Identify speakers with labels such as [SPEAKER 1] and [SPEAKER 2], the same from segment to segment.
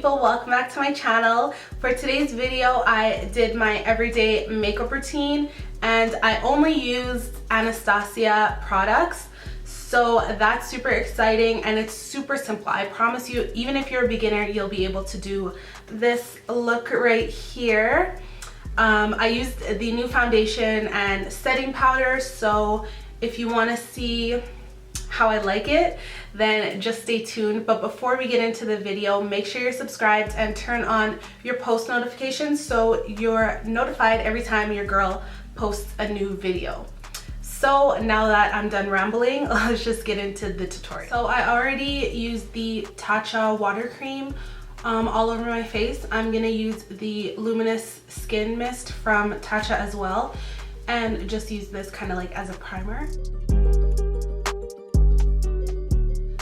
[SPEAKER 1] people, welcome back to my channel. For today's video I did my everyday makeup routine and I only used Anastasia products, so that's super exciting and it's super simple. I promise you, even if you're a beginner, you'll be able to do this look right here. I used the new foundation and setting powder, so if you want to see how I like it, then just stay tuned. But before we get into the video, make sure you're subscribed and turn on your post notifications so you're notified every time your girl posts a new video. So now that I'm done rambling, let's just get into the tutorial. So I already used the Tatcha water cream all over my face. I'm gonna use the luminous skin mist from Tatcha as well, and just use this kind of like as a primer.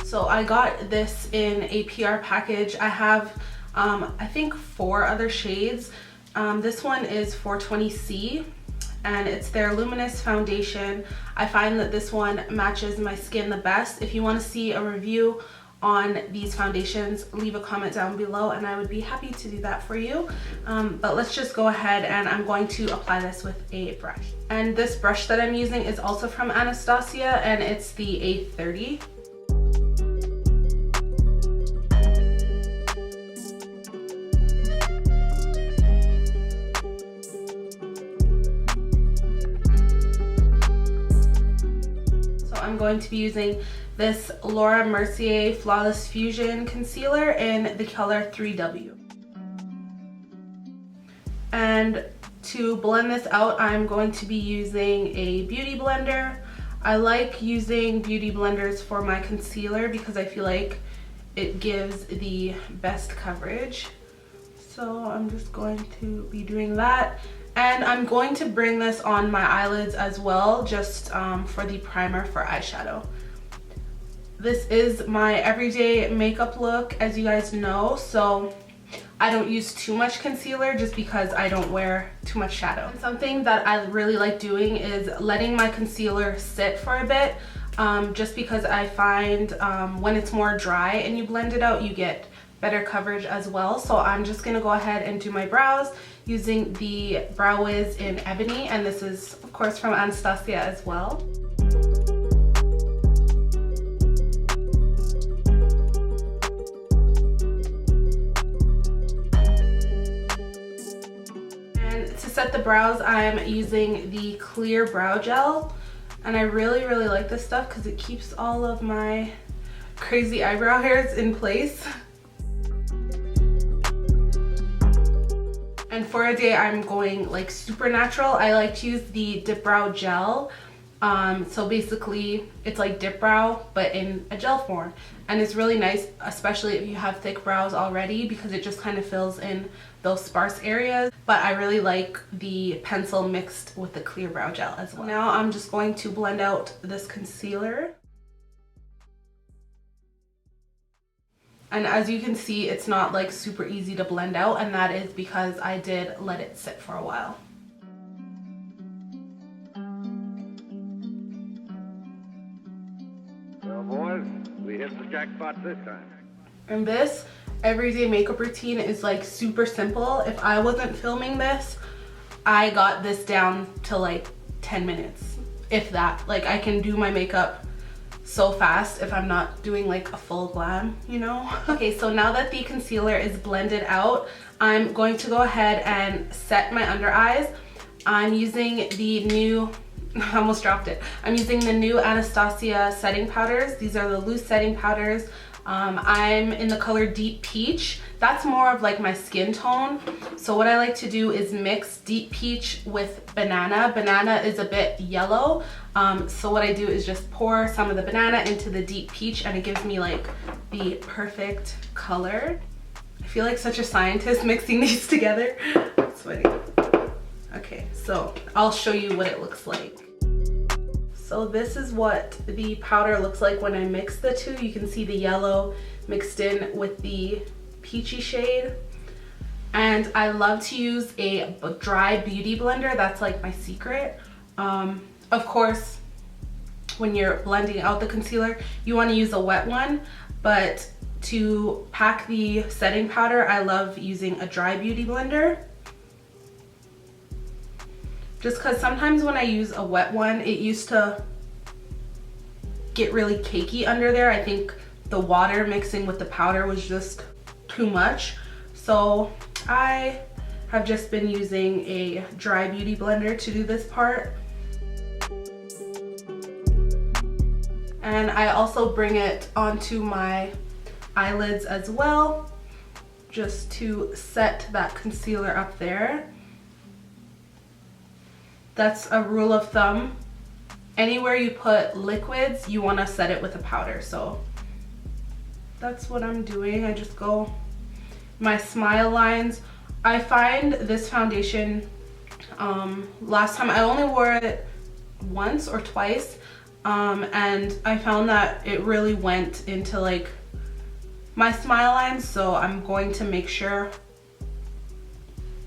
[SPEAKER 1] So I got this in a PR package. I have I think 4 other shades. This one is 420C and it's their luminous foundation. I find that this one matches my skin the best. If you want to see a review on these foundations, leave a comment down below and I would be happy to do that for you. But let's just go ahead and I'm going to apply this with a brush. And this brush that I'm using is also from Anastasia and it's the A30. I'm going to be using this Laura Mercier Flawless Fusion Concealer in the color 3W. And to blend this out, I'm going to be using a beauty blender. I like using beauty blenders for my concealer because I feel like it gives the best coverage. So I'm just going to be doing that. And I'm going to bring this on my eyelids as well, just for the primer for eyeshadow. This is my everyday makeup look, as you guys know, so I don't use too much concealer just because I don't wear too much shadow. And something that I really like doing is letting my concealer sit for a bit, just because I find when it's more dry and you blend it out, you get better coverage as well. So I'm just gonna go ahead and do my brows using the Brow Wiz in Ebony, and this is of course from Anastasia as well. And to set the brows, I'm using the clear brow gel, and I really like this stuff because it keeps all of my crazy eyebrow hairs in place. And for a day I'm going like super natural. I like to use the Dip Brow Gel. So basically it's like Dip Brow but in a gel form. And it's really nice, especially if you have thick brows already, because it just kind of fills in those sparse areas. But I really like the pencil mixed with the clear brow gel as well. Now I'm just going to blend out this concealer. And as you can see, it's not like super easy to blend out, and that is because I did let it sit for a while.
[SPEAKER 2] Well, boys, we hit the jackpot this time.
[SPEAKER 1] And this everyday makeup routine is like super simple. If I wasn't filming this, I got this down to like 10 minutes, if that. Like I can do my makeup so fast if I'm not doing like a full glam, you know? Okay, so now that the concealer is blended out, I'm going to go ahead and set my under eyes. I'm using the new, I almost dropped it. I'm using the new Anastasia setting powders. These are the loose setting powders. I'm in the color Deep Peach. That's more of like my skin tone. So what I like to do is mix Deep Peach with Banana. Banana is a bit yellow. So what I do is just pour some of the banana into the Deep Peach and it gives me like the perfect color. I feel like such a scientist mixing these together. It's funny. Okay, so I'll show you what it looks like. So this is what the powder looks like when I mix the two. You can see the yellow mixed in with the peachy shade. And I love to use a dry beauty blender. That's like my secret. Of course, when you're blending out the concealer, you want to use a wet one, but To pack the setting powder, I love using a dry beauty blender. Just because sometimes when I use a wet one, it used to get really cakey under there. I think the water mixing with the powder was just too much. So I have just been using a dry beauty blender to do this part. And I also bring it onto my eyelids as well, just to set that concealer up there. That's a rule of thumb. Anywhere you put liquids, you want to set it with a powder. So that's what I'm doing. I just go my smile lines. I find this foundation, last time I only wore it once or twice, and I found that it really went into like my smile lines, so I'm going to make sure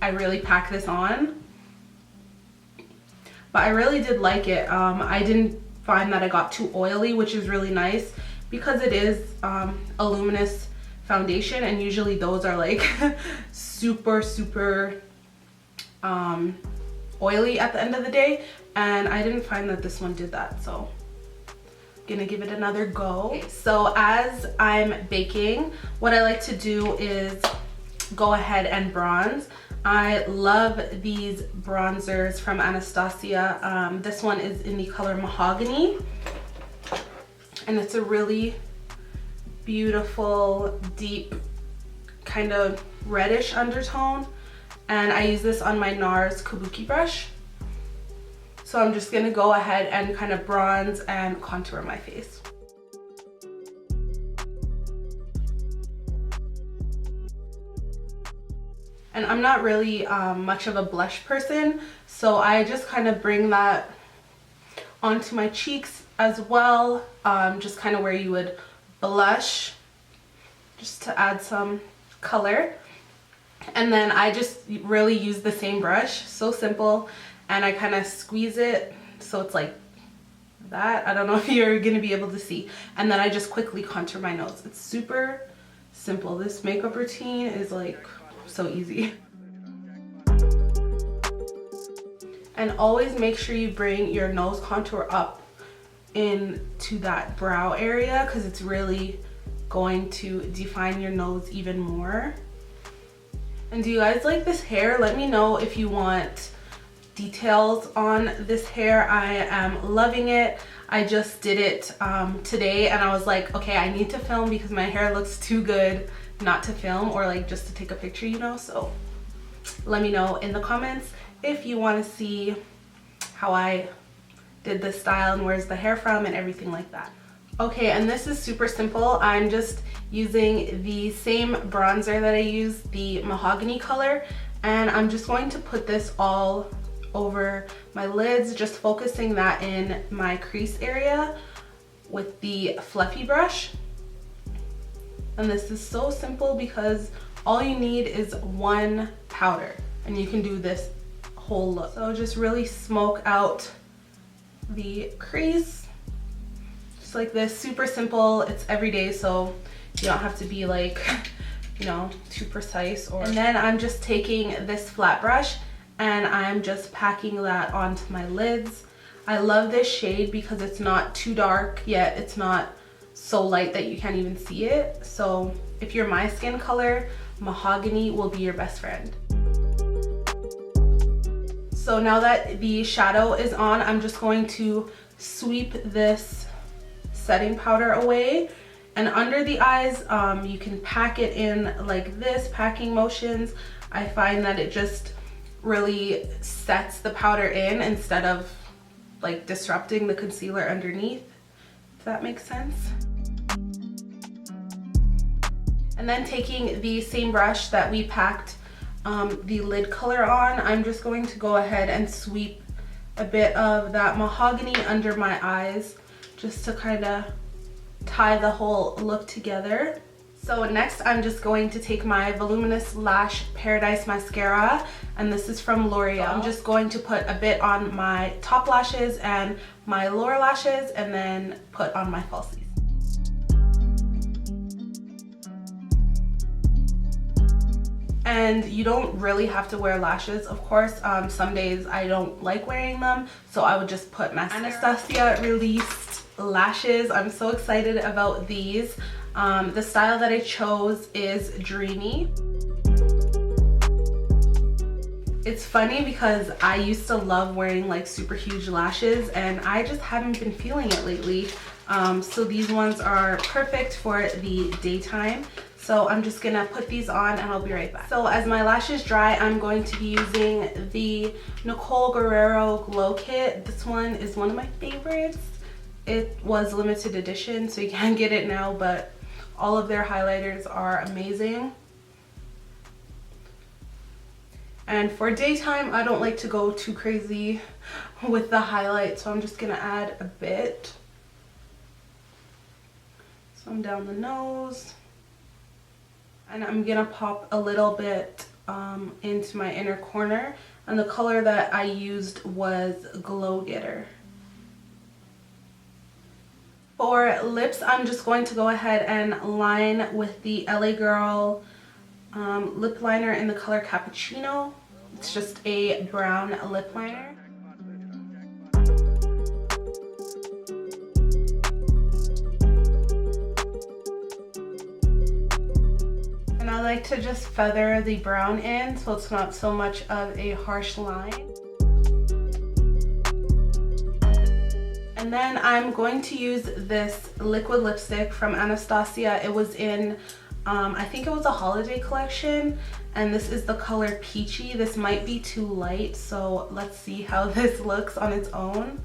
[SPEAKER 1] I really pack this on. But I really did like it. I didn't find that it got too oily, which is really nice because it is a luminous foundation, and usually those are like super oily at the end of the day, and I didn't find that this one did that, so gonna give it another go. Okay, so as I'm baking, what I like to do is go ahead and bronze. I love these bronzers from Anastasia. This one is in the color Mahogany, and it's a really beautiful, deep, kind of reddish undertone, and I use this on my NARS Kabuki brush. So I'm just gonna go ahead and kind of bronze and contour my face. And I'm not really much of a blush person, so I just kind of bring that onto my cheeks as well, just kind of where you would blush, just to add some color. And then I just really use the same brush, so simple, and I kind of squeeze it so it's like that. I don't know if you're gonna be able to see. And then I just quickly contour my nose. It's super simple. This makeup routine is like so easy. And always make sure you bring your nose contour up into that brow area, because it's really going to define your nose even more. And do you guys like this hair? Let me know if you want details on this hair. I am loving it. I just did it today, and I was like, okay, I need to film because my hair looks too good not to film, or like just to take a picture, you know. So let me know in the comments if you want to see how I did this style and where's the hair from and everything like that. Okay, and this is super simple. I'm just using the same bronzer that I used, the Mahogany color, and I'm just going to put this all over my lids, just focusing that in my crease area with the fluffy brush. And this is so simple because all you need is one powder and you can do this whole look. So just really smoke out the crease just like this. Super simple. It's everyday, so you don't have to be like, you know, too precise. And then I'm just taking this flat brush and I'm just packing that onto my lids. I love this shade because it's not too dark, yet it's not so light that you can't even see it. So if you're my skin color, Mahogany will be your best friend. So now that the shadow is on, I'm just going to sweep this setting powder away. And under the eyes, you can pack it in like this, packing motions. I find that it just really sets the powder in instead of like disrupting the concealer underneath, if that makes sense. And then taking the same brush that we packed the lid color on, I'm just going to go ahead and sweep a bit of that Mahogany under my eyes just to kind of tie the whole look together. So next I'm just going to take my Voluminous Lash Paradise Mascara, and this is from L'Oreal. I'm just going to put a bit on my top lashes and my lower lashes and then put on my falsies. And you don't really have to wear lashes, of course. Some days I don't like wearing them, so I would just put mascara. Anastasia released lashes. I'm so excited about these. The style that I chose is dreamy. It's funny because I used to love wearing like super huge lashes, and I just haven't been feeling it lately. So these ones are perfect for the daytime. So I'm just gonna put these on and I'll be right back. So as my lashes dry, I'm going to be using the Nicole Guerrero Glow Kit. This one is one of my favorites. It was limited edition, so you can't get it now, but all of their highlighters are amazing. And for daytime, I don't like to go too crazy with the highlight, so I'm just gonna add a bit. Some down the nose. And I'm gonna pop a little bit into my inner corner. And the color that I used was Glow Getter. For lips, I'm just going to go ahead and line with the LA Girl lip liner in the color Cappuccino. It's just a brown lip liner. And I like to just feather the brown in so it's not so much of a harsh line. And then I'm going to use this liquid lipstick from Anastasia. It was in, I think it was a holiday collection, and this is the color Peachy. This might be too light, so let's see how this looks on its own.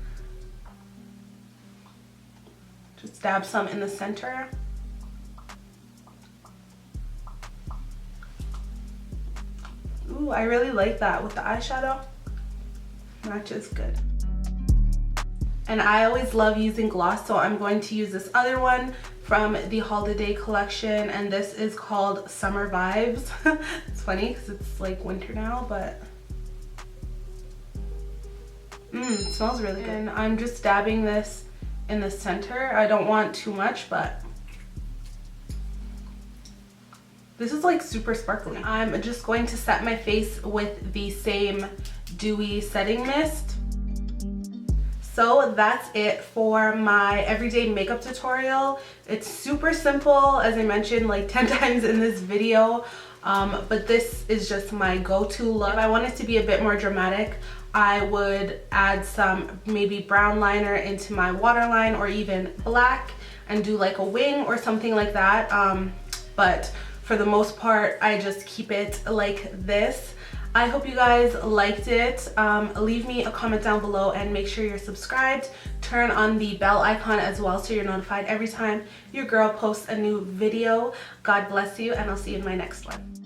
[SPEAKER 1] Just dab some in the center. Ooh, I really like that with the eyeshadow. Matches good. And I always love using gloss, so I'm going to use this other one from the holiday collection, and this is called Summer Vibes. It's funny because it's like winter now, but it smells really good. And I'm just dabbing this in the center. I don't want too much, but this is like super sparkly. I'm just going to set my face with the same dewy setting mist. So that's it for my everyday makeup tutorial. It's super simple, as I mentioned like 10 times in this video, but this is just my go-to look. If I wanted to be a bit more dramatic, I would add some maybe brown liner into my waterline, or even black, and do like a wing or something like that. But for the most part, I just keep it like this. I hope you guys liked it. Leave me a comment down below and make sure you're subscribed. Turn on the bell icon as well so you're notified every time your girl posts a new video. God bless you, and I'll see you in my next one.